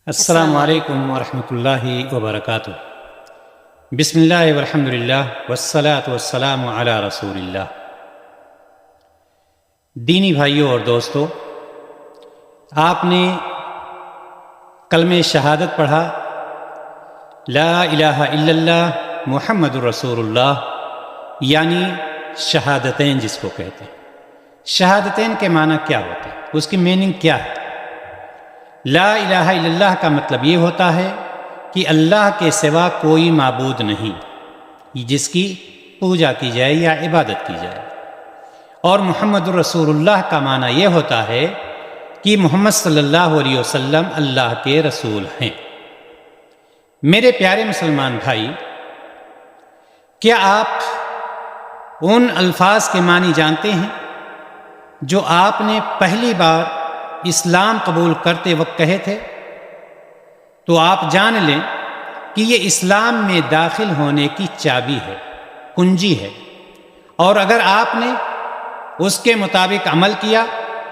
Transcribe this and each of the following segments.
السلام علیکم ورحمۃ اللہ وبرکاتہ۔ بسم اللہ والحمد للہ والصلاة والسلام علی رسول اللہ۔ دینی بھائیوں اور دوستو، آپ نے کلمہ شہادت پڑھا، لا الہ الا اللہ محمد الرسول اللہ، یعنی شہادتین جس کو کہتے ہیں۔ شہادتین کے معنی کیا ہوتے ہیں، اس کی میننگ کیا ہے؟ لا الہ الا اللہ کا مطلب یہ ہوتا ہے کہ اللہ کے سوا کوئی معبود نہیں جس کی پوجا کی جائے یا عبادت کی جائے، اور محمد الرسول اللہ کا معنی یہ ہوتا ہے کہ محمد صلی اللہ علیہ وسلم اللہ کے رسول ہیں۔ میرے پیارے مسلمان بھائی، کیا آپ ان الفاظ کے معنی جانتے ہیں جو آپ نے پہلی بار اسلام قبول کرتے وقت کہے تھے؟ تو آپ جان لیں کہ یہ اسلام میں داخل ہونے کی چابی ہے، کنجی ہے، اور اگر آپ نے اس کے مطابق عمل کیا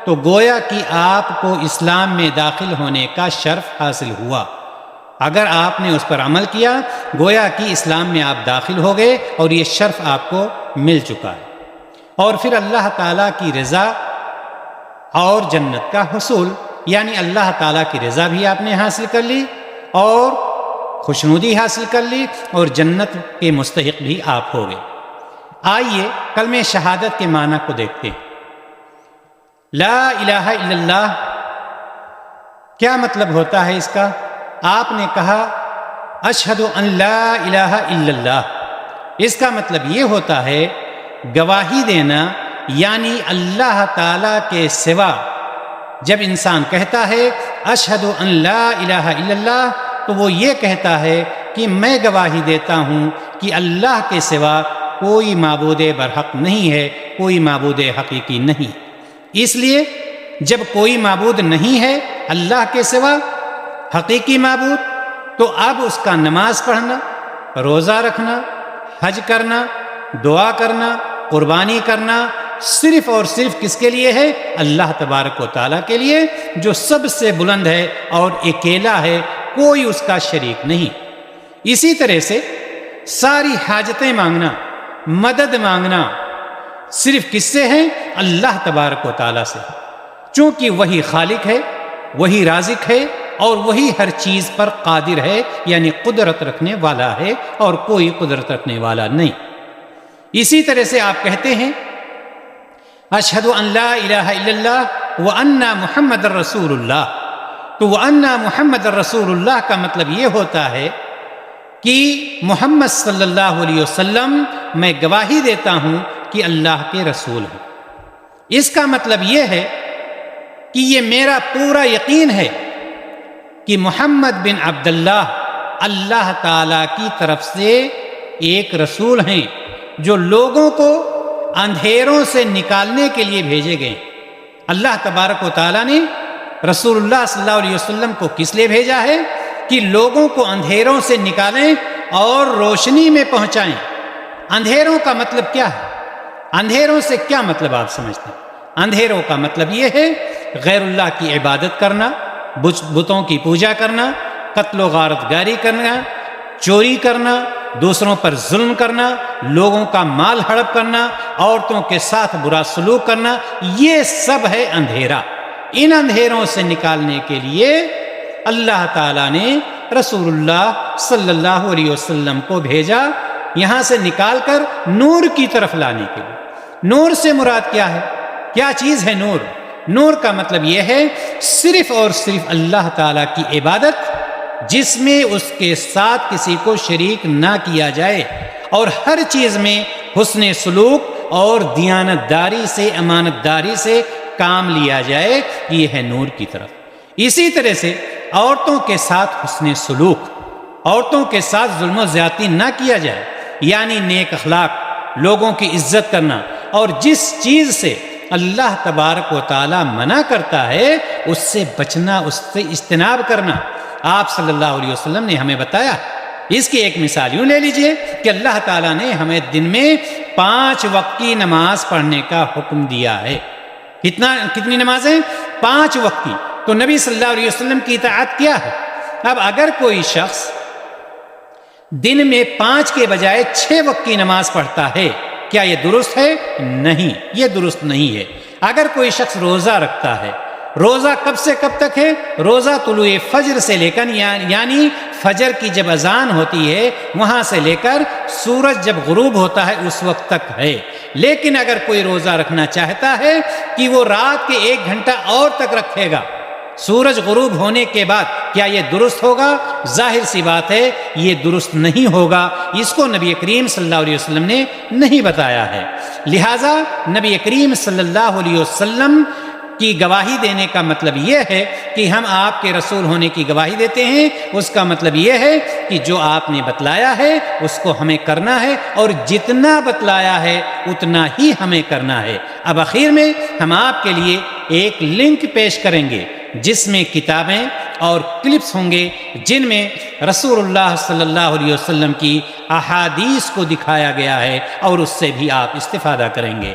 تو گویا کہ آپ کو اسلام میں داخل ہونے کا شرف حاصل ہوا۔ اگر آپ نے اس پر عمل کیا گویا کہ اسلام میں آپ داخل ہو گئے اور یہ شرف آپ کو مل چکا ہے، اور پھر اللہ تعالیٰ کی رضا اور جنت کا حصول، یعنی اللہ تعالیٰ کی رضا بھی آپ نے حاصل کر لی اور خوشنودی حاصل کر لی، اور جنت کے مستحق بھی آپ ہو گئے۔ آئیے کلمہ شہادت کے معنی کو دیکھتے ہیں۔ لا الہ الا اللہ کیا مطلب ہوتا ہے اس کا؟ آپ نے کہا اشہد ان لا الہ الا اللہ، اس کا مطلب یہ ہوتا ہے گواہی دینا، یعنی اللہ تعالیٰ کے سوا جب انسان کہتا ہے اشہد ان لا الہ الا اللہ تو وہ یہ کہتا ہے کہ میں گواہی دیتا ہوں کہ اللہ کے سوا کوئی معبود برحق نہیں ہے، کوئی معبود حقیقی نہیں۔ اس لیے جب کوئی معبود نہیں ہے اللہ کے سوا حقیقی معبود، تو اب اس کا نماز پڑھنا، روزہ رکھنا، حج کرنا، دعا کرنا، قربانی کرنا صرف اور صرف کس کے لیے ہے؟ اللہ تبارک و تعالیٰ کے لیے، جو سب سے بلند ہے اور اکیلا ہے، کوئی اس کا شریک نہیں۔ اسی طرح سے ساری حاجتیں مانگنا، مدد مانگنا صرف کس سے ہے؟ اللہ تبارک و تعالیٰ سے، چونکہ وہی خالق ہے، وہی رازق ہے، اور وہی ہر چیز پر قادر ہے، یعنی قدرت رکھنے والا ہے، اور کوئی قدرت رکھنے والا نہیں۔ اسی طرح سے آپ کہتے ہیں اشہد ان لا الہ الا اللہ وان محمد الرسول اللہ، تو وان محمد الرسول اللہ کا مطلب یہ ہوتا ہے کہ محمد صلی اللہ علیہ وسلم میں گواہی دیتا ہوں کہ اللہ کے رسول ہیں۔ اس کا مطلب یہ ہے کہ یہ میرا پورا یقین ہے کہ محمد بن عبداللہ اللہ تعالیٰ کی طرف سے ایک رسول ہیں جو لوگوں کو اندھیروں سے نکالنے کے لیے بھیجے گئے۔ اللہ تبارک و تعالیٰ نے رسول اللہ صلی اللہ علیہ وسلم کو کس لیے بھیجا ہے؟ کہ لوگوں کو اندھیروں سے نکالیں اور روشنی میں پہنچائیں۔ اندھیروں کا مطلب کیا ہے؟ اندھیروں سے کیا مطلب آپ سمجھتے ہیں؟ اندھیروں کا مطلب یہ ہے غیر اللہ کی عبادت کرنا، بتوں کی پوجا کرنا، قتل و غارت گاری کرنا، چوری کرنا، دوسروں پر ظلم کرنا، لوگوں کا مال ہڑپ کرنا، عورتوں کے ساتھ برا سلوک کرنا، یہ سب ہے اندھیرا۔ ان اندھیروں سے نکالنے کے لیے اللہ تعالیٰ نے رسول اللہ صلی اللہ علیہ وسلم کو بھیجا، یہاں سے نکال کر نور کی طرف لانے کے لیے۔ نور سے مراد کیا ہے؟ کیا چیز ہے نور؟ نور کا مطلب یہ ہے صرف اور صرف اللہ تعالیٰ کی عبادت، جس میں اس کے ساتھ کسی کو شریک نہ کیا جائے، اور ہر چیز میں حسن سلوک اور دیانت داری سے، امانت داری سے کام لیا جائے، یہ ہے نور کی طرف۔ اسی طرح سے عورتوں کے ساتھ حسن سلوک، عورتوں کے ساتھ ظلم و زیادتی نہ کیا جائے، یعنی نیک اخلاق، لوگوں کی عزت کرنا، اور جس چیز سے اللہ تبارک و تعالیٰ منع کرتا ہے اس سے بچنا، اس سے اجتناب کرنا۔ آپ صلی اللہ علیہ وسلم نے ہمیں بتایا۔ اس کی ایک مثال یوں لے لیجئے کہ اللہ تعالیٰ نے ہمیں دن میں 5 وقت کی نماز پڑھنے کا حکم دیا ہے۔ کتنی نمازیں؟ 5 وقت کی۔ تو نبی صلی اللہ علیہ وسلم کی اطاعت کیا ہے؟ اب اگر کوئی شخص دن میں 5 کے بجائے 6 وقت کی نماز پڑھتا ہے، کیا یہ درست ہے؟ نہیں، یہ درست نہیں ہے۔ اگر کوئی شخص روزہ رکھتا ہے، روزہ کب سے کب تک ہے؟ روزہ طلوع فجر سے لے کر یعنی فجر کی جب اذان ہوتی ہے وہاں سے لے کر سورج جب غروب ہوتا ہے اس وقت تک ہے۔ لیکن اگر کوئی روزہ رکھنا چاہتا ہے کہ وہ رات کے 1 گھنٹہ اور تک رکھے گا سورج غروب ہونے کے بعد، کیا یہ درست ہوگا؟ ظاہر سی بات ہے یہ درست نہیں ہوگا، اس کو نبی کریم صلی اللہ علیہ وسلم نے نہیں بتایا ہے۔ لہٰذا نبی کریم صلی اللہ علیہ وسلم کی گواہی دینے کا مطلب یہ ہے کہ ہم آپ کے رسول ہونے کی گواہی دیتے ہیں، اس کا مطلب یہ ہے کہ جو آپ نے بتلایا ہے اس کو ہمیں کرنا ہے، اور جتنا بتلایا ہے اتنا ہی ہمیں کرنا ہے۔ اب آخر میں ہم آپ کے لیے ایک لنک پیش کریں گے جس میں کتابیں اور کلپس ہوں گے جن میں رسول اللہ صلی اللہ علیہ وسلم کی احادیث کو دکھایا گیا ہے، اور اس سے بھی آپ استفادہ کریں گے۔